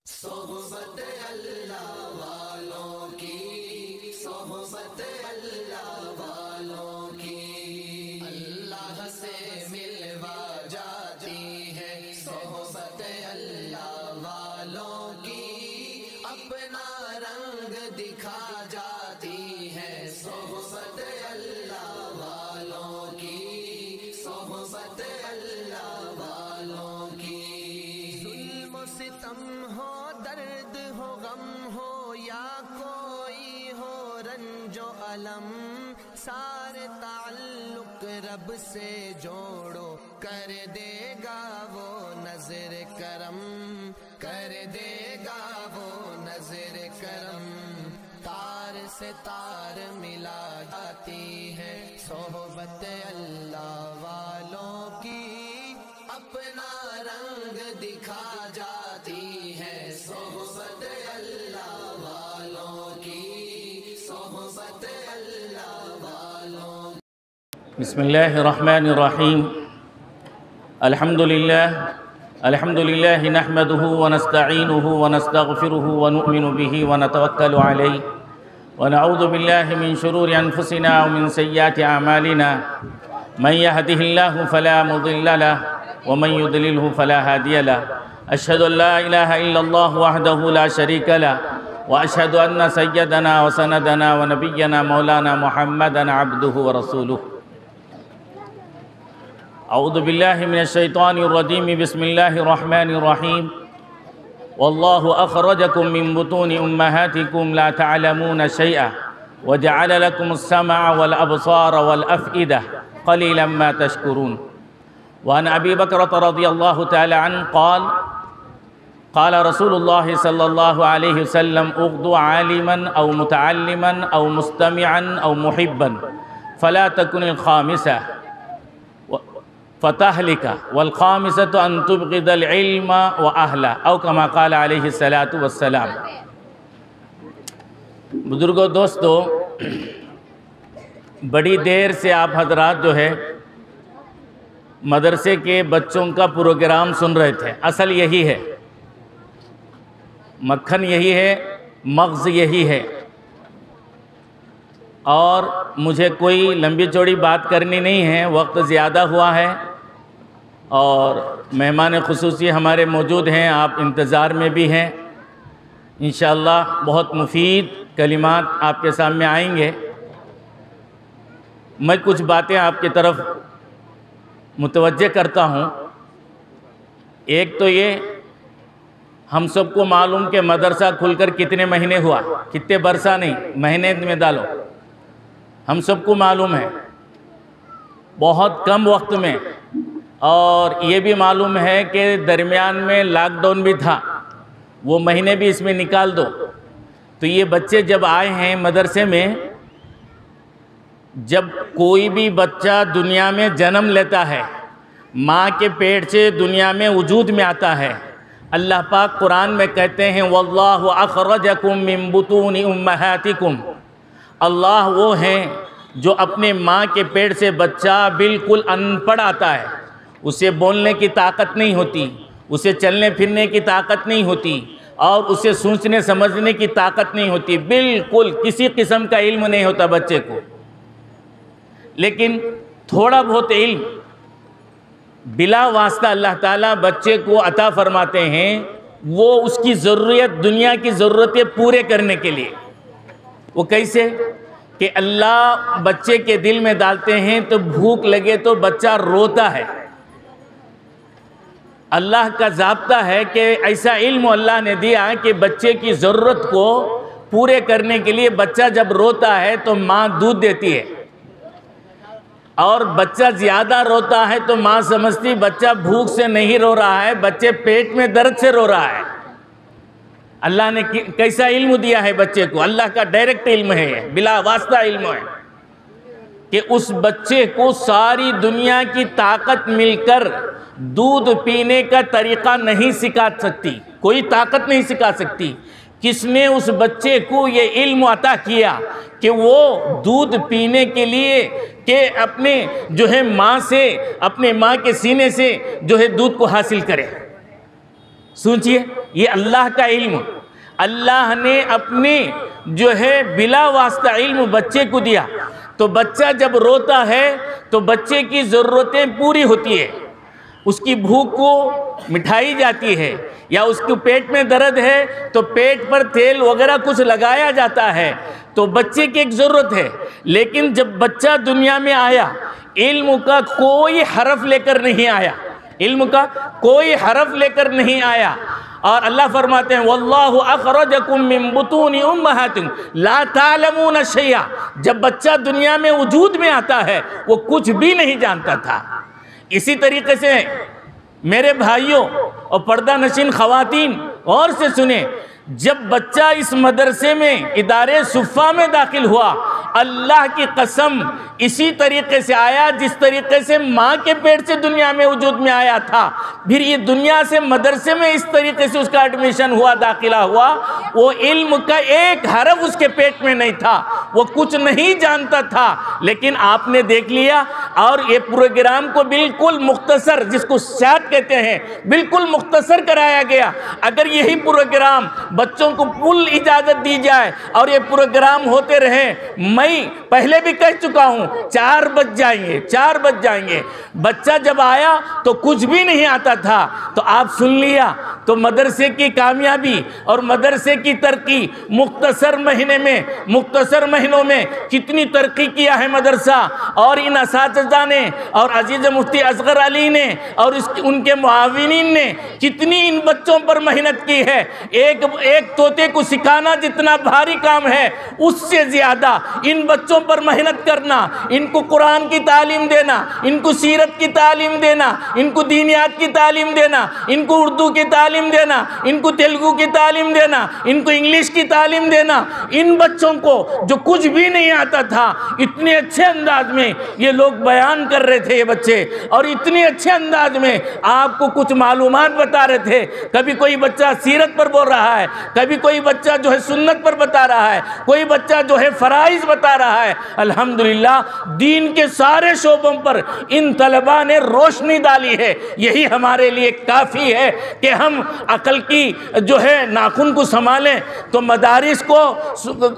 सोहबत अल्लाह वालों की, सोहबत अल्लाह वालों की, अल्लाह से मिलवा जाती है। सोहबत अल्लाह वालों की अपना रंग दिखा जाती है। सोहबत अल्लाह वालों की, सोहबत अल्लाह वालों की। जुल्म सितम हो, दर्द हो, गम हो या कोई हो रंजो अलम, सारे ताल्लुक रब से जोड़ो, कर देगा वो नजर करम, कर देगा वो नजर करम। तार से तार मिला जाती है सोहबत अल्लाह वालों की, अपना रंग दिखा जाती है। सोहबत अल्लाह वालों की, सोहबत अल्लाह वालों की। बिस्मिल्लाहिर्रहमानिर्रहीम। अल्हम्दुलिल्लाह नहमदुहु व नस्तईनुहु व नस्तगफिरुहु व नु'मिनु बिही व नतवक्कलु अलैहि व नऊज़ु बिल्लाहि मिन शुरूरि अनफुसिना व मिन सय्यिआति अमालिना। मन यहदिहिल्लाहु फला मुदिल्ल लहु व मन युद्लिलहु फला हादिय लहु। अशहदु अल्ला इलाहा इल्लल्लाहु वहदहु ला शरीका लहु व अशहदु अन्न सय्यदना व सनदना व नबिय्यना मौलाना मुहम्मदन अब्दुहु व रसूलुहु। अऊज़ु बिल्लाहि मिनश शैतानिर रजीम। बिस्मिल्लाहिर्रहमानिर्रहीम। वल्लाहु अखरजकुम मिन बुतूनि उम्महातिकुम ला तअलमून शैअन व जअल लकुमुस समअ वल अबसार वल अफ़इदा क़लीलन मा तशकुरून। वअन अबी बकर रज़ियल्लाहु तआला अन्हु क़ाल क़ाल रसूलुल्लाह सल्लल्लाहु अलैहि वसल्लम उग़्दु आलिमन औ मुतअल्लिमन औ मुस्तमिअन औ मुहिब्बन फला तकुनिल खामिसा फ़तहलिका वल खामिसतु अन तुबग़िदल इल्म व अहला औ कमा क़ाल अलैहि सलातु वस्सलाम। बुजुर्गों, दोस्तों, बड़ी देर से आप हजरात जो है मदरसे के बच्चों का प्रोग्राम सुन रहे थे। असल यही है, मक्खन यही है, मग़ज़ यही है। और मुझे कोई लंबी चौड़ी बात करनी नहीं है, वक्त ज़्यादा हुआ है और मेहमान ख़ुसूसी हमारे मौजूद हैं, आप इंतज़ार में भी हैं। इंशाअल्लाह बहुत मुफीद कलिमात आपके सामने आएंगे। मैं कुछ बातें आपकी तरफ मुतवज्जे करता हूँ। एक तो ये, हम सबको मालूम कि मदरसा खुलकर कितने महीने हुआ, कितने बरसा नहीं, महीने में डालो, हम सबको मालूम है, बहुत कम वक्त में। और ये भी मालूम है कि दरमियान में लॉकडाउन भी था, वो महीने भी इसमें निकाल दो। तो ये बच्चे जब आए हैं मदरसे में, जब कोई भी बच्चा दुनिया में जन्म लेता है, माँ के पेट से दुनिया में वजूद में आता है, अल्लाह पाक कुरान में कहते हैं वल्लाहु अखरजकुम मिन बुतूनि उम्महातिकुम। अल्लाह वो हैं जो अपने माँ के पेट से बच्चा बिल्कुल अनपढ़ आता है, उसे बोलने की ताकत नहीं होती, उसे चलने फिरने की ताकत नहीं होती और उसे सोचने समझने की ताकत नहीं होती, बिल्कुल किसी किस्म का इल्म नहीं होता बच्चे को। लेकिन थोड़ा बहुत इल्म बिला वास्ता अल्लाह ताला बच्चे को अता फरमाते हैं, वो उसकी ज़रूरत, दुनिया की ज़रूरतें पूरे करने के लिए। वो कैसे कि अल्लाह बच्चे के दिल में डालते हैं तो भूख लगे तो बच्चा रोता है। अल्लाह का ज़ाब्ता है कि ऐसा इल्म अल्लाह ने दिया कि बच्चे की ज़रूरत को पूरे करने के लिए बच्चा जब रोता है तो माँ दूध देती है, और बच्चा ज़्यादा रोता है तो माँ समझती बच्चा भूख से नहीं रो रहा है, बच्चे पेट में दर्द से रो रहा है। अल्लाह ने कैसा इल्म दिया है बच्चे को, अल्लाह का डायरेक्ट इल्म है, बिला वास्ता इल्म है कि उस बच्चे को सारी दुनिया की ताकत मिलकर दूध पीने का तरीक़ा नहीं सिखा सकती, कोई ताकत नहीं सिखा सकती। किसने उस बच्चे को ये इल्म अता किया कि वो दूध पीने के लिए कि अपने जो है माँ से, अपने माँ के सीने से जो है दूध को हासिल करे। सोचिए, ये अल्लाह का इल्म, अल्लाह ने अपने जो है बिला वास्ता इल्म बच्चे को दिया। तो बच्चा जब रोता है तो बच्चे की ज़रूरतें पूरी होती है, उसकी भूख को मिठाई जाती है, या उसके पेट में दर्द है तो पेट पर तेल वगैरह कुछ लगाया जाता है, तो बच्चे की एक ज़रूरत है। लेकिन जब बच्चा दुनिया में आया, इल्म का कोई हरफ लेकर नहीं आया, इल्म का कोई हरफ लेकर नहीं आया। और अल्लाह फरमाते हैं वल्लाहु अखरजकुम मिन बुतूनि उम्महातिकुम ला तालमून शैया। जब बच्चा दुनिया में वजूद में आता है वो कुछ भी नहीं जानता था। इसी तरीके से मेरे भाइयों और पर्दा नशीन ख़वातीन और से सुने, जब बच्चा इस मदरसे में इदारे सुफ़ा में दाखिल हुआ, अल्लाह की कसम इसी तरीके से आया जिस तरीके से माँ के पेट से दुनिया में वजूद में आया था। फिर ये दुनिया से मदरसे में इस तरीके से उसका एडमिशन हुआ, दाखिला हुआ। वो इल्म का एक हरफ उसके पेट में नहीं था, वो कुछ नहीं जानता था। लेकिन आपने देख लिया और ये प्रोग्राम को बिल्कुल मुख्तसर, जिसको शॉर्ट कहते हैं, बिल्कुल मुख्तसर कराया गया। अगर यही प्रोग्राम बच्चों को फुल इजाज़त दी जाए और ये प्रोग्राम होते रहे, मैं पहले भी कह चुका हूँ 4 बज जाएंगे, 4 बज जाएंगे। बच्चा जब आया तो कुछ भी नहीं आता था, तो आप सुन लिया। तो मदरसे की कामयाबी और मदरसे की तरक्की मुख्तसर महीने में, मुख्तसर महीनों में कितनी तरक्की किया है मदरसा। और इन असातिज़ा ने और अजीज़ मुफ्ती असगर अली ने और उनके मुआविनीन ने कितनी इन बच्चों पर मेहनत की है। एक तोते को सिखाना जितना भारी काम है, उससे ज़्यादा इन बच्चों पर मेहनत करना, इनको कुरान की तालीम देना, इनको सीरत की तालीम देना, इनको दीनियात की तालीम देना, इनको उर्दू की तालीम देना, इनको तेलुगु की तालीम देना, इनको इंग्लिश की तालीम देना। इन बच्चों को जो कुछ भी नहीं आता था, इतने अच्छे अंदाज में ये लोग बयान कर रहे थे ये बच्चे, और इतने अच्छे अंदाज में आपको कुछ मालूमात बता रहे थे। कभी कोई बच्चा सीरत पर बोल रहा है, कभी कोई बच्चा जो है सुन्नत पर बता रहा है, कोई बच्चा जो है फराइज बता रहा है। अल्हम्दुलिल्लाह दीन के सारे शोबों पर इन तलबा ने रोशनी डाली है। यही हमारे लिए काफ़ी है कि हम अकल की जो है नाखून को संभालें, तो मदारिस को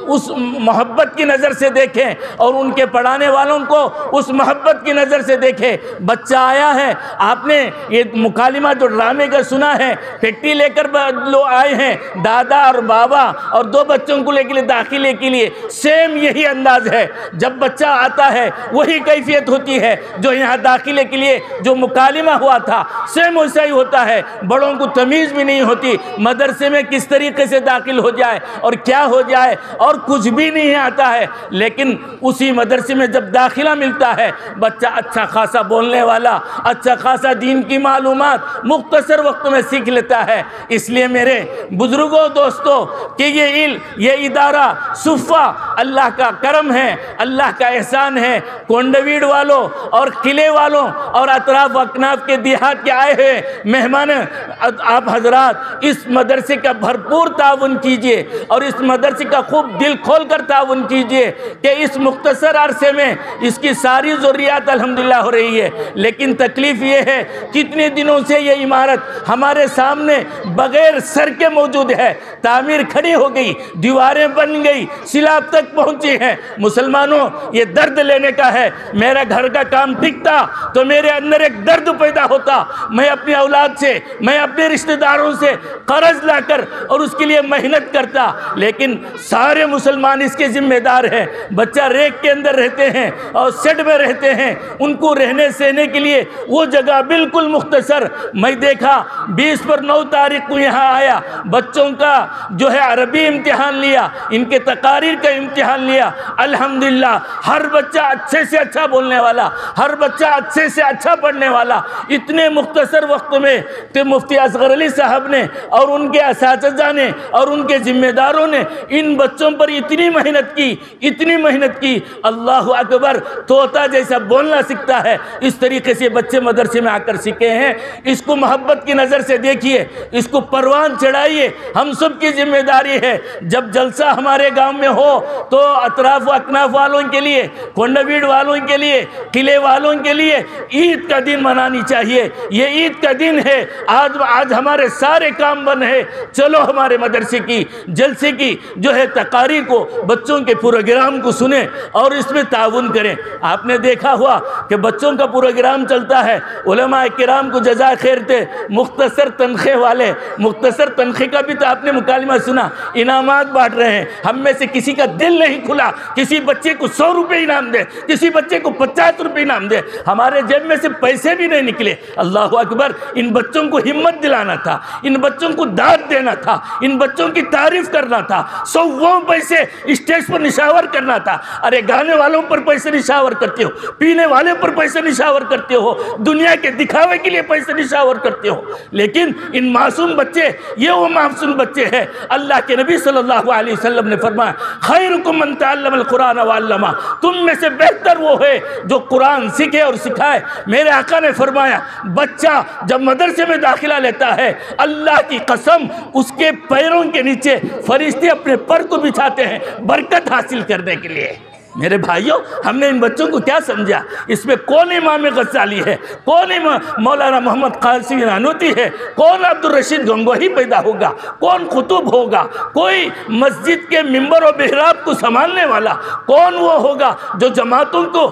उस मोहब्बत की नज़र से देखें और उनके पढ़ाने वालों को उस मोहब्बत की नज़र से देखें। बच्चा आया है, आपने ये मुकालिमा जो ड्रामे का सुना है, पेटी लेकर लोग आए हैं, दादा और बाबा और 2 बच्चों को लेकर दाखिले के लिए। सेम यही अंदाज है, जब बच्चा आता है वही कैफियत होती है जो यहाँ दाखिले के लिए जो मुकालिमा हुआ था, सेम वैसा ही होता है। बड़ों को तमीज़ भी नहीं होती मदरसे में किस तरीके से दाखिल हो जाए और क्या हो जाए, और कुछ भी नहीं आता है। लेकिन उसी मदरसे में जब दाखिला मिलता है, बच्चा अच्छा खासा बोलने वाला, अच्छा खासा दीन की मालूमात मुख्तसर वक्त में सीख लेता है। इसलिए मेरे बुजुर्गों, दोस्तों, कि ये इदारा सुफ़ा अल्लाह का करम है, अल्लाह का एहसान है। कोंडवीड़ वालों और किले वालों और अतराफ अकनाफ के देहात के आए हुए मेहमान आप हजरात इस मदरसे का भरपूर ताउन कीजिए और इस मदरसे का खूब दिल खोल कर ताउन कीजिए कि इस मुख्तसर अरसे में इसकी सारी ज़रूरियात अल्हम्दुलिल्लाह हो रही है। लेकिन तकलीफ़ ये है, कितने दिनों से ये इमारत हमारे सामने बग़ैर सर के मौजूद है। तामीर खड़ी हो गई, दीवारें बन गई, सिलाब तक पहुँची हैं। मुसलमानों, ये दर्द लेने का है। मेरा घर का काम टिकता तो मेरे अंदर एक दर्द पैदा होता। मैं अपनी औलाद से, मैं अपने रिश्तेदारों से कर्ज लाकर और उसके लिए मेहनत करता। लेकिन सारे मुसलमान इसके जिम्मेदार हैं। बच्चा रेक के अंदर रहते हैं और शेड में रहते हैं, उनको रहने सहने के लिए वो जगह बिल्कुल मुख्तसर। मैं देखा 20 पर 9 तारीख को यहाँ आया, बच्चों का जो है अरबी इम्तिहान लिया, इनके तकारीर का इम्तिहान लिया। अल्हम्दुलिल्लाह हर बच्चा अच्छे से अच्छा बोलने वाला, हर बच्चा अच्छे से अच्छा पढ़ने वाला। इतने मुख्तसर वक्त में तो मुफ्ती असगर अली साहब ने और उनके असातिज़ा ने और उनके ज़िम्मेदारों ने इन बच्चों पर इतनी मेहनत की, इतनी मेहनत की। अल्लाह अकबर, तोता जैसा बच्चा बोलना सीखता है, इस तरीके से बच्चे मदरसे में आकर सीखे हैं। इसको मोहब्बत की नज़र से देखिए, इसको परवान चढ़ाइए, हम सब की जिम्मेदारी है। जब जलसा हमारे गांव में हो तो अतराफ अकनाफ वालों के लिए, कोंडावीड वालों के लिए, किले वालों के लिए ईद का दिन मनानी चाहिए। ये ईद का दिन है। आज हमारे सारे काम बंद है, चलो हमारे मदरसे की जलसे की जो है तकारीर को, बच्चों के प्रोग्राम को सुने और इसमें ताउन करें। आपने देखा हुआ कि बच्चों का प्रोग्राम चलता है, उलमा किराम को जज़ा खैर थे, मुख्तसर तनखे वाले, मुख्तसर तनखे का भी तो आपने मुकालमा सुना, इनामात बांट रहे हैं। हम में से किसी का दिल नहीं खुला किसी बच्चे को 100 रुपये इनाम दे, किसी बच्चे को 50 रुपये इनाम दे। हमारे जेब में से पैसे भी नहीं निकले। अल्लाह अकबर। इन बच्चों को हिम्मत दिलाना था, इन बच्चों को दाद देना था, इन बच्चों की तारीफ करना था, 100 पैसे स्टेज पर निशावर करना था। अरे गाने वालों पर पैसे निशावर करते हो, पीने वाले पर पैसे निशावर करते हो, दुनिया के दिखावे के लिए पैसे निशावर करते हो। लेकिन इन मासूम बच्चे, ये वो मासूम बच्चे हैं। अल्लाह के नबी सल्लल्लाहु अलैहि वसल्लम ने फरमाया, खैरुकुम मन तअल्लमल कुरान व अल्लमा, तुम में से बेहतर वो है जो कुरान सीखे और सिखाए। मेरे आका ने फरमाया, बच्चा जब मदरसे में दाखिला लेता है, अल्लाह की कसम उसके पैरों के नीचे फरिश्ते अपने पर को बिछाते हैं बरकत हासिल करने के लिए। मेरे भाइयों, हमने इन बच्चों को क्या समझा? इसमें कौन इमाम गज़ाली है, कौन मौलाना मोहम्मद कासिम नानूती है, कौन अब्दुल रशीद गंगोही पैदा होगा, कौन कुतुब होगा, कोई मस्जिद के मिंबर और मेहराब को संभालने वाला कौन वो होगा जो जमातों को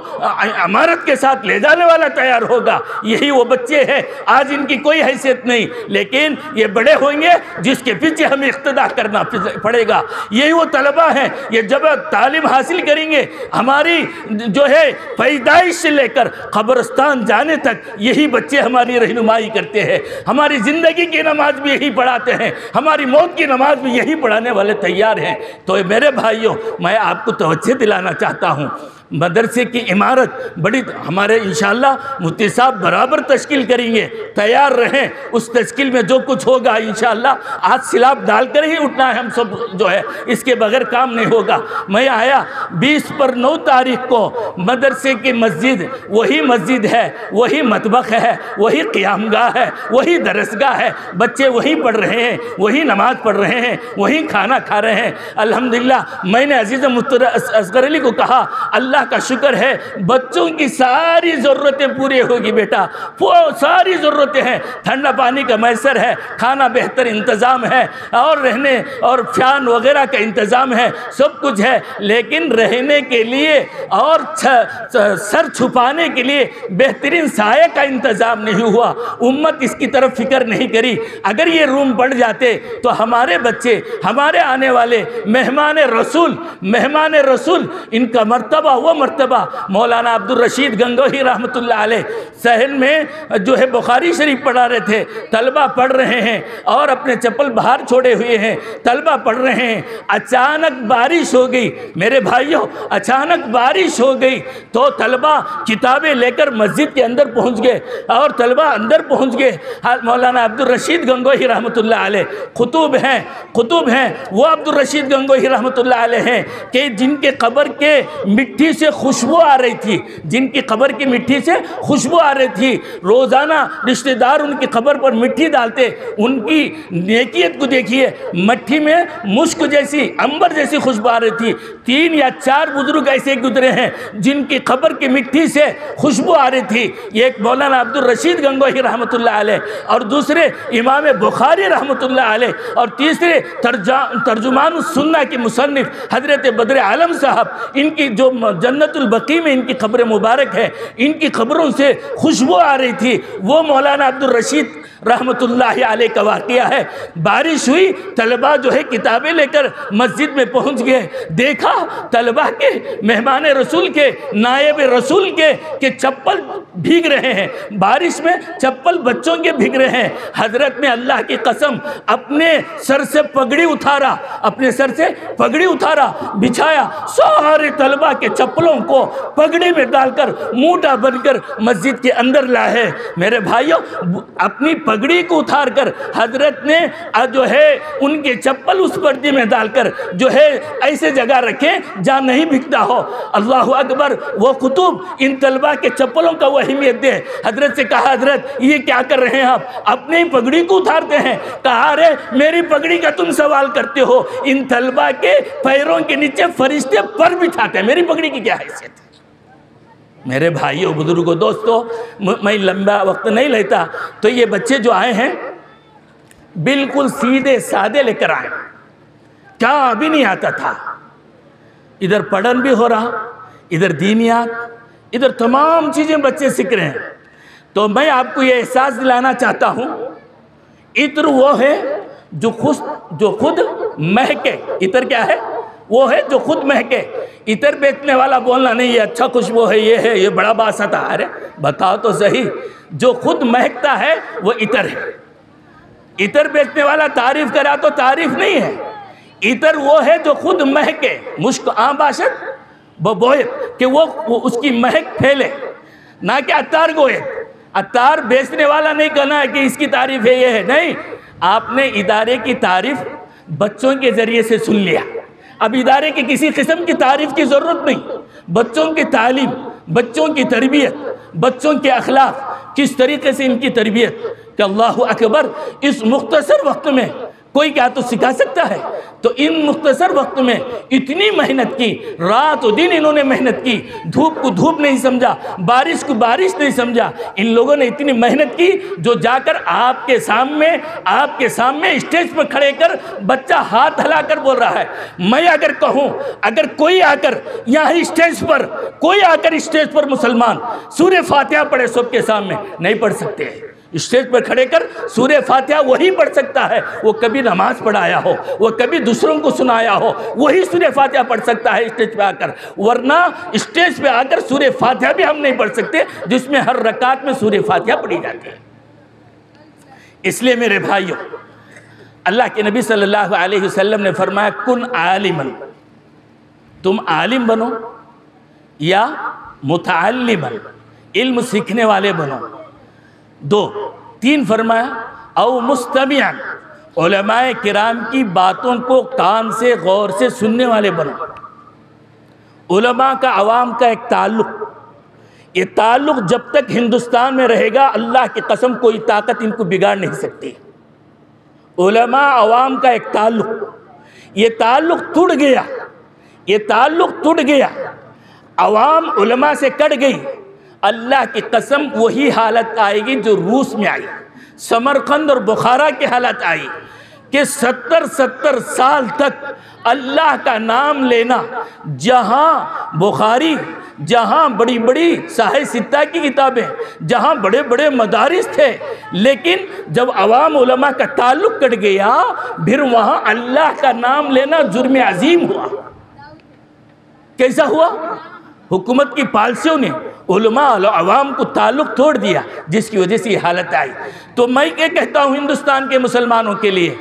अमारत के साथ ले जाने वाला तैयार होगा? यही वो बच्चे हैं। आज इनकी कोई हैसियत नहीं, लेकिन ये बड़े होंगे जिसके पीछे हमें इख्तिदा करना पड़ेगा। यही वो तलबा हैं, ये जब तालीम हासिल करेंगे, हमारी जो है पैदाइश से लेकर कब्रिस्तान जाने तक यही बच्चे हमारी रहनुमाई करते हैं। हमारी ज़िंदगी की नमाज भी यही पढ़ाते हैं, हमारी मौत की नमाज भी यही पढ़ाने वाले तैयार हैं। तो मेरे भाइयों, मैं आपको तवज्जो दिलाना चाहता हूँ, मदरसे की इमारत बड़ी हमारे इंशाअल्लाह मुफ्ती साहब बराबर तश्कील करेंगे, तैयार रहें। उस तश्कील में जो कुछ होगा इंशाअल्लाह आज सिलाब डालकर ही उठना है हम सब जो है, इसके बगैर काम नहीं होगा। मैं आया 20 पर 9 तारीख को मदरसे की मस्जिद वही मस्जिद है, वही मतबख है, वही क़ियामगाह है, वही दरसगाह है, बच्चे वहीं पढ़ रहे हैं, वही नमाज पढ़ रहे हैं, वहीं खाना खा रहे हैं। अल्हम्दुलिल्लाह। मैंने अजीज़ मुफ्ती असगर अली को कहा, अल्लाह का शुक्र है बच्चों की सारी ज़रूरतें पूरी होगी बेटा, सारी ज़रूरतें हैं। ठंडा पानी का मैसर है, खाना बेहतर इंतज़ाम है, और रहने और फैन वगैरह का इंतज़ाम है, सब कुछ है। लेकिन रहने के लिए और सर छुपाने के लिए बेहतरीन साये का इंतज़ाम नहीं हुआ। उम्मत इसकी तरफ फिक्र नहीं करी। अगर ये रूम बढ़ जाते तो हमारे बच्चे, हमारे आने वाले मेहमान रसूल इनका मर्तबा वो मर्तबा मौलाना अब्दुल रशीद गंगोही रहमतुल्लाह अलैह सहन में जो है बुखारी शरीफ पढ़ा रहे थे, तलबा पढ़ रहे हैं और अपने चप्पल बाहर छोड़े हुए हैं, तलबा पढ़ रहे हैं। अचानक बारिश हो गई मेरे भाइयों, अचानक बारिश हो गई तो तलबा किताबें लेकर मस्जिद के अंदर पहुंच गए और तलबा अंदर पहुंच गए। मौलाना अब्दुल रशीद गंगोही रहमतुल्लाह अलैह कुतुब हैं वो अब्दुल रशीद गंगोही रहमतुल्लाह अलैह हैं कि जिनके कब्र के मिट्टी से खुशबू आ रही थी, जिनकी कब्र की मिट्टी से खुशबू आ रही थी। रोज़ाना रिश्तेदार उनकी कब्र पर मिट्टी डालते, उनकी नेकियत को देखिए, मट्टी में मुश्क जैसी, अंबर जैसी खुशबू आ रही थी। 3 या 4 बुजुर्ग ऐसे गुजरे हैं जिनकी कब्र की मिट्टी से खुशबू आ रही थी। एक मौलाना अब्दुल रशीद गंगोही रहमतुल्लाह अलैह, और दूसरे इमाम बुखारी रहमतुल्लाह अलैह, और तीसरे तर्जुमान सुन्ना के मुसन्निफ हजरत बद्र आलम साहब। इनकी जो जन्नतुल बकी में इनकी कब्र मुबारक है, इनकी कब्रों से खुशबू आ रही थी। वो मौलाना अब्दुल रशीद रहमतुल्लाह अलैह का वाक़या है। बारिश हुई, तलबा जो है किताबें लेकर मस्जिद में पहुंच गए। देखा तलबा के, मेहमान रसूल के, नायब रसूल के चप्पल भीग रहे हैं, बारिश में चप्पल बच्चों के भीग रहे हैं। हजरत ने अल्लाह की कसम अपने सर से पगड़ी उतारा, बिछाया, सारे तलबा के चप्पलों को पगड़ी में डालकर मूठा बनकर मस्जिद के अंदर लाए। मेरे भाइयों, अपनी पगड़ी को उतार कर हजरत ने जो है उनके चप्पल उस पर्दे में डालकर जो है ऐसे जगह रखे जहाँ नहीं बिकता हो। अल्लाह अकबर। वो कुतुब इन तलबा के चप्पलों का वो अहमियत दे। हजरत से कहा, हजरत ये क्या कर रहे हैं आप? अपने ही पगड़ी को उतारते हैं। कहा, अरे मेरी पगड़ी का तुम सवाल करते हो? इन तलबा के पैरों के नीचे फरिश्ते पर बिठाते हैं, मेरी पगड़ी की क्या हैसियत है? मेरे भाइयों, बुजुर्गों, दोस्तों, मैं लंबा वक्त नहीं लेता। तो ये बच्चे जो आए हैं बिल्कुल सीधे सादे लेकर आए, क्या अभी नहीं आता था। इधर पढ़न भी हो रहा, इधर दीनियात, इधर तमाम चीज़ें बच्चे सीख रहे हैं। तो मैं आपको ये एहसास दिलाना चाहता हूँ, इत्र वो है जो खुद महके। इत्र क्या है? वो है जो खुद महके। इतर बेचने वाला बोलना नहीं ये अच्छा खुशबू है, ये है, ये बड़ा बासता। अरे बताओ तो सही, जो खुद महकता है वो इतर है। इतर बेचने वाला तारीफ करा तो तारीफ नहीं है। इतर वो है जो खुद महके। मुश्क आम बाशत बोयत कि वो उसकी महक फैले, ना कि अत्तार गोयत। अत्तार बेचने वाला नहीं कहना है कि इसकी तारीफ है, ये है, नहीं। आपने इदारे की तारीफ बच्चों के जरिए से सुन लिया। अब इदारे की किसी किस्म की तारीफ की ज़रूरत नहीं। बच्चों की तालीम, बच्चों की तरबियत, बच्चों के अखलाक, किस तरीके से इनकी तरबियत कि अल्लाह अकबर, इस मुख्तसर वक्त में कोई क्या तो सिखा सकता है। तो इन मुख्तसर वक्त में इतनी मेहनत की, रात और दिन इन्होंने मेहनत की, धूप को धूप नहीं समझा, बारिश को बारिश नहीं समझा। इन लोगों ने इतनी मेहनत की जो जाकर आपके सामने स्टेज पर खड़े कर बच्चा हाथ हिलाकर बोल रहा है। मैं अगर कहूँ, अगर कोई आकर यहाँ स्टेज पर मुसलमान सूरह फातिहा पढ़े सबके सामने, नहीं पढ़ सकते। स्टेज पर खड़े कर सूरह फातिहा वही पढ़ सकता है, वो कभी नमाज पढ़ाया हो, वो कभी दूसरों को सुनाया हो, वही सूरह फातिहा पढ़ सकता है स्टेज पे आकर। वरना स्टेज पे आकर सूरह फातिहा भी हम नहीं पढ़ सकते, जिसमें हर रकात में सूरह फातिहा पढ़ी जाती है। इसलिए मेरे भाइयों, अल्लाह के नबी सल्लल्लाहु अलैहि वसल्लम ने फरमाया, कुन आलिमन, तुम आलिम बनो या मुतअल्लिमन, इल्म सीखने वाले बनो। 2, 3 फरमाया, औ मुस्तमियान, उलमाए किराम की बातों को कान से गौर से सुनने वाले बनो। उलमा का अवाम का एक ताल्लुक़, ये ताल्लुक़ जब तक हिंदुस्तान में रहेगा, अल्लाह की कसम कोई ताकत इनको बिगाड़ नहीं सकती। उलमा अवाम का एक ताल्लुक़, ये ताल्लुक़ टूट गया, अवाम उलमा से कट गई, अल्लाह की कसम वही हालत आएगी जो रूस में आई, समरकंद और बुखारा की हालत आई कि 70 साल तक अल्लाह का नाम लेना, जहाँ बुखारी, जहाँ बड़ी बड़ी साहिब सित्ता की किताबें, जहाँ बड़े बड़े मदारिस थे, लेकिन जब अवाम उलमा का ताल्लुक़ कट गया, फिर वहाँ अल्लाह का नाम लेना जुर्म अजीम हुआ। कैसा हुआ? हुकूमत की पॉलिसियों ने उलमा और अवाम को ताल्लुक़ तोड़ दिया, जिसकी वजह से ये हालत आई। तो मैं क्या कहता हूँ हिंदुस्तान के मुसलमानों के लिए,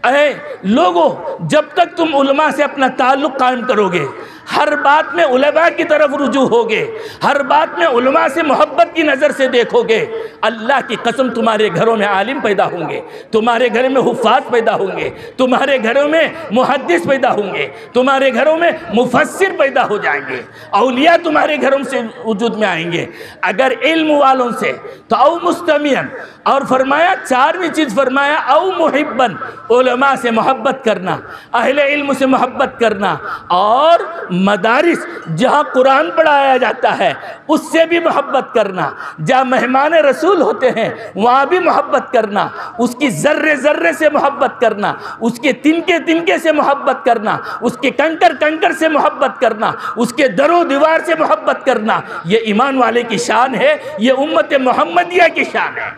अरे लोगों, जब तक तुम उलमा से अपना ताल्लुक़ कायम करोगे, हर बात में उलमा की तरफ रुजू होगे, हर बात में उलमा से मोहब्बत की नज़र से देखोगे, अल्लाह की कसम तुम्हारे घरों में आलिम पैदा होंगे, तुम्हारे घर में हुफ़ाज़ पैदा होंगे, तुम्हारे घरों में मुहद्दिस पैदा होंगे, तुम्हारे घरों में मुफस्सिर पैदा हो जाएंगे, औलिया तुम्हारे घरों से वजूद में आएंगे। अगर इल्म वालों से तो औ मुस्तमियन, और फरमाया 4वीं चीज़ फरमाया औ मुहिब्बन, उलमा से मोहब्बत करना, अहले इल्म से मोहब्बत करना, और मदारिस जहाँ कुरान पढ़ाया जाता है उससे भी मोहब्बत करना, जहाँ मेहमान रसूल होते हैं वहाँ भी मोहब्बत करना, उसकी ज़र्रे ज़र्रे से मोहब्बत करना, उसके तिनके तिनके से मोहब्बत करना, उसके कंकर कंकर से मोहब्बत करना, उसके दरो दीवार से मोहब्बत करना। ये ईमान वाले की शान है, ये उम्मत मोहम्मदिया की शान है।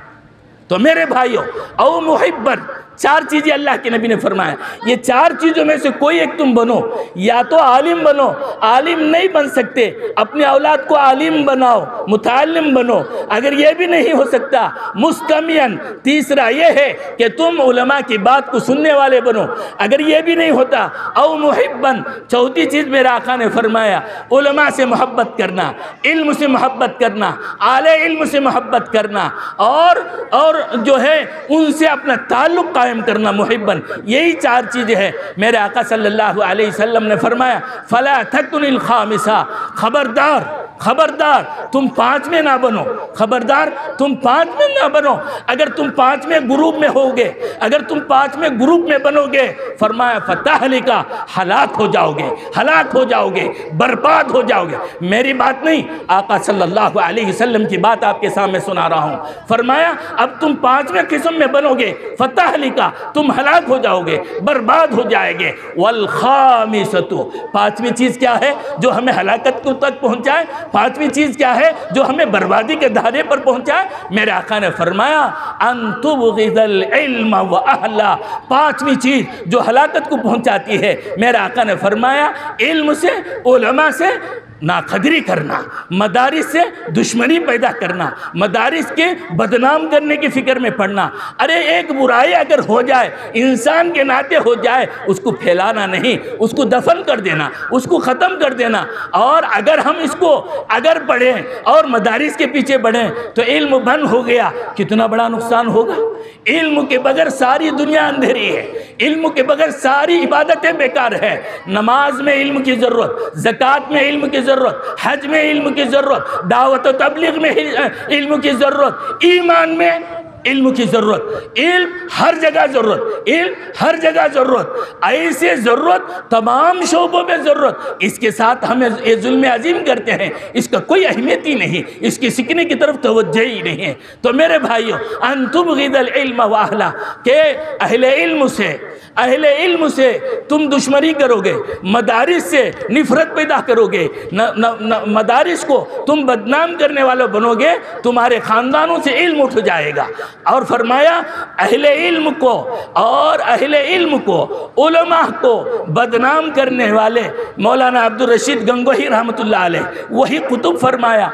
तो मेरे भाइयों, औ मुहिब्बन, 4 चीज़ें अल्लाह के नबी ने फरमाया, ये 4 चीज़ों में से कोई एक तुम बनो। या तो आलिम बनो, आलिम नहीं बन सकते अपनी औलाद को आलिम बनाओ, मुताल्लिम बनो। अगर ये भी नहीं हो सकता, मुस्तमियन, तीसरा ये है कि तुम उलमा की बात को सुनने वाले बनो। अगर ये भी नहीं होता, औ मुहिब्बन, चौथी चीज़ मेरे आका ने फरमाया, उलमा से मोहब्बत करना, इल्म से मोहब्बत करना, आले इल्म से मोहब्बत करना, और जो है उनसे अपना ताल्लुक़ कायम करना, मुहिब्बन। यही 4 चीज़ें हैं। मेरे आका सल्लल्लाहु अलैहि वसल्लम ने फरमाया, फला तकुनिल खामिसा, खबरदार खबरदार तुम 5 में ना बनो, खबरदार तुम 5 में ना बनो। अगर तुम 5 में ग्रुप में होगे, अगर तुम 5 में ग्रुप में बनोगे, फरमाया फताहलिका, हलाक हो जाओगे, हलाक हो जाओगे, बर्बाद हो जाओगे। मेरी बात नहीं, आका सल्लल्लाहु अलैहि वसल्लम की बात आपके सामने सुना रहा हूँ। फरमाया अब तुम 5वें किस्म में बनोगे, फताहलिका, तुम हलाक हो जाओगे, बर्बाद हो जाएंगे। वल खामिसतु, 5वीं चीज़ क्या है जो हमें हलाकत को तक पहुँचाए? 5वीं चीज़ क्या है जो हमें बर्बादी के दायरे पर पहुँचाए? मेरे आका ने फरमाया अंतुबग़िज़ल इल्म व अहला, 5वीं चीज़ जो हलाकत को पहुँचाती है, मेरे आका ने फरमाया इल्म से, उलमा से नाकदरी करना, मदारिस से दुश्मनी पैदा करना, मदारिस के बदनाम करने की फ़िक्र में पड़ना। अरे एक बुराई अगर हो जाए, इंसान के नाते हो जाए, उसको फैलाना नहीं, उसको दफन कर देना, उसको ख़त्म कर देना। और अगर हम इसको अगर पढ़ें और मदारिस के पीछे बढ़ें तो इल्म बंद हो गया, कितना बड़ा नुकसान होगा। इल्म के बगैर सारी दुनिया अंधेरी है, इल्म के बगैर सारी इबादतें बेकार है। नमाज में इल्म की ज़रूरत, ज़कात में इल्म की ज़रूरत, हज में इल्म की ज़रूरत, दावत और तबलीग में इल्म की ज़रूरत, ईमान में इल्म की ज़रूरत, इल्म हर जगह ज़रूरत, इल्म हर जगह ज़रूरत, ऐसे ज़रूरत तमाम शोबों में ज़रूरत। इसके साथ हम ये जुल्म अजीम करते हैं, इसका कोई अहमियत ही नहीं, इसकी सीखने की तरफ तवज्जो ही नहीं है। तो मेरे भाइयों, अंतुबग़िज़ल इल्म व अहला, के अहले इल्म से तुम दुश्मनी करोगे, मदारिस से निफरत पैदा करोगे, मदारिस को तुम बदनाम करने वाले बनोगे, तुम्हारे ख़ानदानों से इल्म उठ जाएगा। और फरमाया अहले इल्म को और अहले इल्म को, उलमा को बदनाम करने वाले मौलाना अब्दुल रशीद गंगोही रहमतुल्लाह अलैह, वही कुतुब फरमाया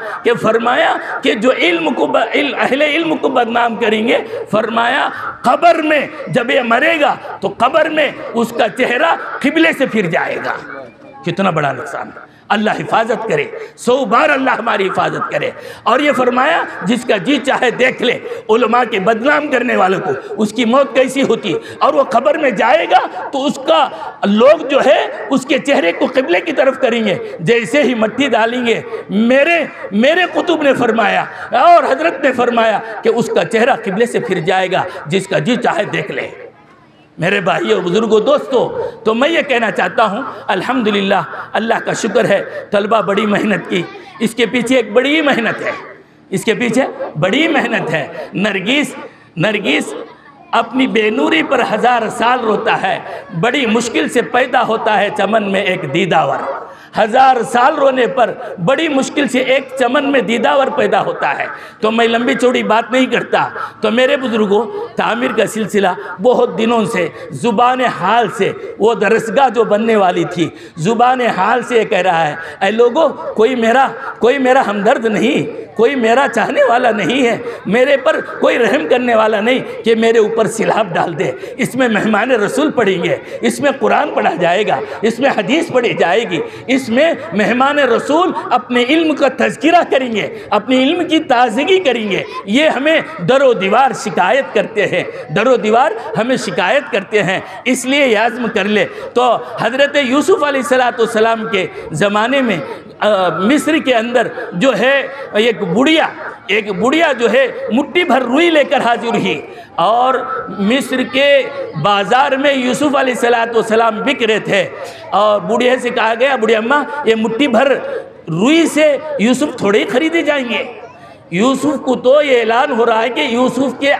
कि जो अहले इल्म को बदनाम करेंगे, फरमाया कब्र में जब ये मरेगा तो कब्र में उसका चेहरा किबले से फिर जाएगा। कितना बड़ा नुकसान। अल्लाह हिफाजत करे, 100 बार अल्लाह हमारी हिफाजत करे। और ये फरमाया जिसका जी चाहे देख ले, उलमा के बदनाम करने वालों को उसकी मौत कैसी होती, और वो कब्र में जाएगा तो उसका लोग जो है उसके चेहरे को किबले की तरफ करेंगे, जैसे ही मट्टी डालेंगे। मेरे कुतुब ने फरमाया और हजरत ने फरमाया कि उसका चेहरा किबले से फिर जाएगा, जिसका जी चाहे देख ले। मेरे भाइयों, बुजुर्गों, दोस्तों, तो मैं ये कहना चाहता हूँ अल्हम्दुलिल्लाह, अल्लाह का शुक्र है, तलबा बड़ी मेहनत की, इसके पीछे एक बड़ी मेहनत है, इसके पीछे बड़ी मेहनत है। नरगिस अपनी बेनूरी पर 1000 साल रोता है, बड़ी मुश्किल से पैदा होता है चमन में एक दीदावर। 1000 साल रोने पर बड़ी मुश्किल से एक चमन में दीदावर पैदा होता है। तो मैं लंबी चौड़ी बात नहीं करता। तो मेरे बुजुर्गों, तामीर का सिलसिला बहुत दिनों से ज़ुबान हाल से, वो दरसगाह जो बनने वाली थी, ज़ुबान हाल से ये कह रहा है, ऐ लोगों, कोई मेरा हमदर्द नहीं, कोई मेरा चाहने वाला नहीं है, मेरे पर कोई रहम करने वाला नहीं कि मेरे ऊपर सिलाब डाल दे। इसमें मेहमान रसूल पढ़ेंगे, इसमें कुरान पढ़ा जाएगा, इसमें हदीस पढ़ी जाएगी, इसमें मेहमान रसूल अपने इल्म का तज़किरा करेंगे, अपने इल्म की ताज़गी करेंगे। ये हमें दरो दीवार शिकायत करते हैं, दरो दीवार हमें शिकायत करते हैं, इसलिए ये आज़्म कर ले। तो हज़रत यूसुफ़ अलैहिस्सलाम के ज़माने में मिस्र के अंदर जो है एक बुढ़िया जो है मुट्ठी भर रुई लेकर हाजिर हुई, और मिस्र के बाज़ार में यूसुफ़ अलैहिस्सलाम बिक रहे थे। और बुढ़िया से कहा गया, बुढ़िया अम्मा, ये मुट्ठी भर रुई से यूसुफ थोड़े ही खरीदे जाएंगे, यूसुफ को तो ये ऐलान हो रहा है कि यूसुफ के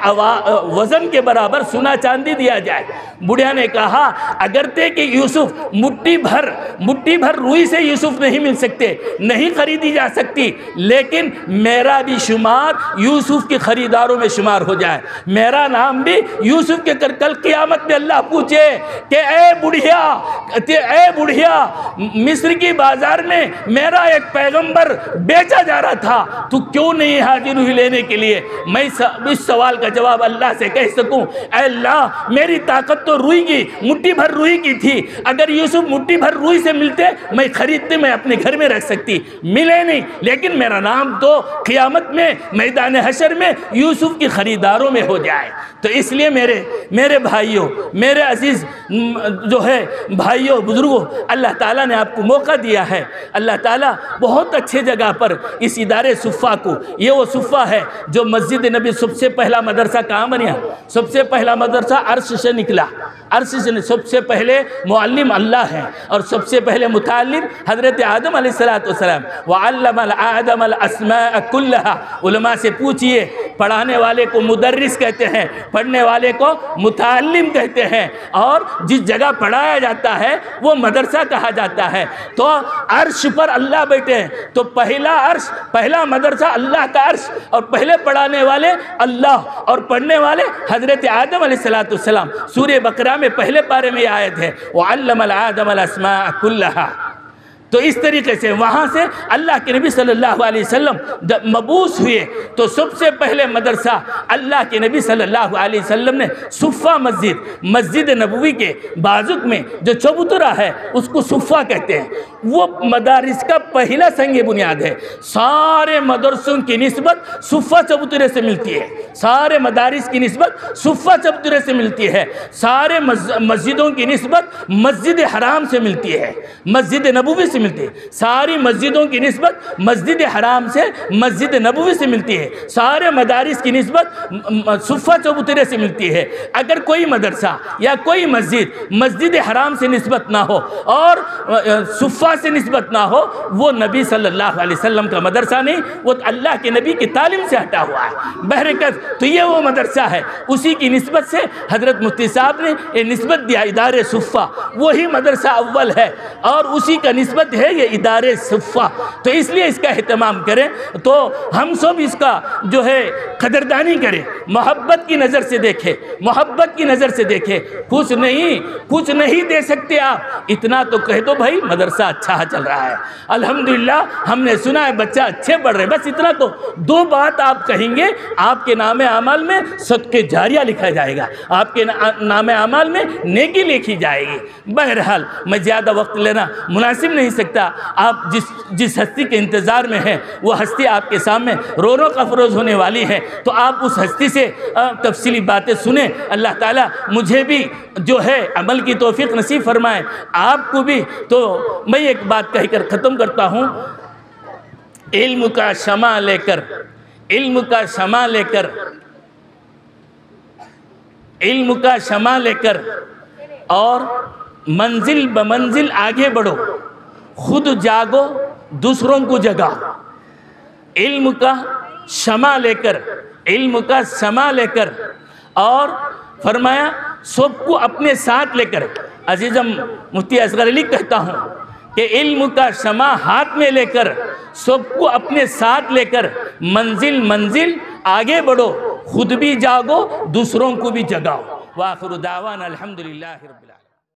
वज़न के बराबर सोना चांदी दिया जाए। बुढ़िया ने कहा अगर ते कि यूसुफ मुट्ठी भर रुई से यूसुफ नहीं मिल सकते, नहीं खरीदी जा सकती, लेकिन मेरा भी शुमार यूसुफ के खरीदारों में शुमार हो जाए, मेरा नाम भी यूसुफ के कल क़यामत में अल्लाह पूछे कि ए बुढ़िया मिस्र की बाजार में मेरा एक पैगंबर बेचा जा रहा था, तू क्यों नहीं हाजिर हुई लेने के लिए। मैं इस सवाल का जवाब अल्लाह से कह सकूं, अल्लाह मेरी ताकत तो रुई की, मुट्ठी भर रुई की थी, अगर यूसुफ मुट्ठी भर रुई से मिलते मैं खरीदते, मैं अपने घर में रख सकती, मिले नहीं, लेकिन मेरा नाम तो क़यामत में मैदान हशर में यूसुफ की खरीदारों में हो जाए। तो इसलिए मेरे भाइयों, मेरे अजीज़ जो है भाइयों बुजुर्गों, अल्लाह ताला ने आपको मौका दिया है, अल्लाह ताला बहुत अच्छे जगह पर इस इदारे सुफ़ा को, ये वो सुफ़ा है जो मस्जिद नबी सबसे पहला मदरसा कहाँ बना, सबसे पहला मदरसा अर्श से निकला, अर्श से सबसे पहले मुअल्लिम अल्लाह है और सबसे पहले मुताल्लिम हज़रत आदम अलैहिस्सलाम, वअल्लमल आदमल अस्माअ कुल्लहा। उलमा से पूछिए, पढ़ाने वाले को मुदर्रिस कहते हैं, पढ़ने वाले को मुताल्लिम कहते हैं, और जिस जगह पढ़ाया जाता है वो मदरसा कहा जाता है। तो अर्श पर अल्लाह बैठे हैं, तो पहला अर्श, पहला मदरसा अल्लाह का अर्श, और पहले पढ़ाने वाले अल्लाह और पढ़ने वाले हज़रत आदम अलैहिस्सलाम। सूरह बकरा में पहले पारे में आयत है, वअल्लमल आदमल अस्माअ कुल्लहा। तो इस तरीके से वहाँ से अल्लाह के नबी सल्लल्लाहु अलैहि वसल्लम जब मबूस हुए तो सबसे पहले मदरसा अल्लाह के नबी सल्लल्लाहु अलैहि वसल्लम ने सुफ़ा मस्जिद नबवी के बाजुक में जो चबूतरा है उसको सुफ़ा कहते हैं, वो मदारिस का पहला संग बुनियाद है। सारे मदरसों की निस्बत सुफ़ा चबूतरे से मिलती है, सारे मदारिस की निस्बत सुफ़ा चबूतरे से मिलती है, सारे मस्जिदों की निस्बत मस्जिद हराम से मिलती है, मस्जिद नबवी से मिलती है, सारी मस्जिदों की निस्बत मस्जिद हराम से मस्जिद नबवी से मिलती है, सारे मदारिस की निस्बत सुफ़ा चबूतरे से मिलती है। अगर कोई मदरसा या कोई मस्जिद हराम से निस्बत ना हो और सुफ़ा से निस्बत ना हो, वो नबी सल्लल्लाहु अलैहि वसल्लम का मदरसा नहीं, वो अल्लाह के नबी की तालीम से हटा हुआ है। बहरकत तो ये वो मदरसा है, उसी की निस्बत से हज़रत मुफ्ती साहब ने ये निस्बत दिया इदारे सुफ़ा, वही मदरसा अव्वल है और उसी का निस्बत है ये इदारे सुफ़ा। तो इसलिए इसका एहतमाम करें, तो हम सब इसका जो है कदरदानी करें, मोहब्बत की नज़र से देखें, मोहब्बत की नज़र से देखें। कुछ नहीं दे सकते आप, इतना तो कह दो भाई मदरसा अच्छा चल रहा है, अल्हम्दुलिल्लाह हमने सुना है बच्चा अच्छे पढ़ रहे, बस इतना तो दो बात आप कहेंगे, आपके नामे अमल में सदके जारिया लिखा जाएगा, आपके नामे अमल में नेकी लिखी जाएगी। बहरहाल मैं ज़्यादा वक्त लेना मुनासिब नहीं सकता, आप जिस हस्ती के इंतज़ार में हैं वो हस्ती आपके सामने रौनक अफरोज़ होने वाली है, तो आप उस हस्ती से तफसीली बातें सुने। अल्लाह ताला मुझे भी जो है अमल की तौफीक नसीब फरमाए, आपको भी। तो मैं एक बात कहकर ख़त्म करता हूँ, इल्म का शमा लेकर इल्म का शमा लेकर और मंजिल ब मंजिल आगे बढ़ो, खुद जागो दूसरों को जगाओ। इल्म का शमा लेकर और फरमाया सबको अपने साथ लेकर। अजीज़म मुफ्ती असगर अली कहता हूँ कि इल्म का शमा हाथ में लेकर सबको अपने साथ लेकर मंजिल आगे बढ़ो, खुद भी जागो दूसरों को भी जगाओ। वाखिरु दावाना अल्हम्दुलिल्लाहि रब्बिल आलमीन।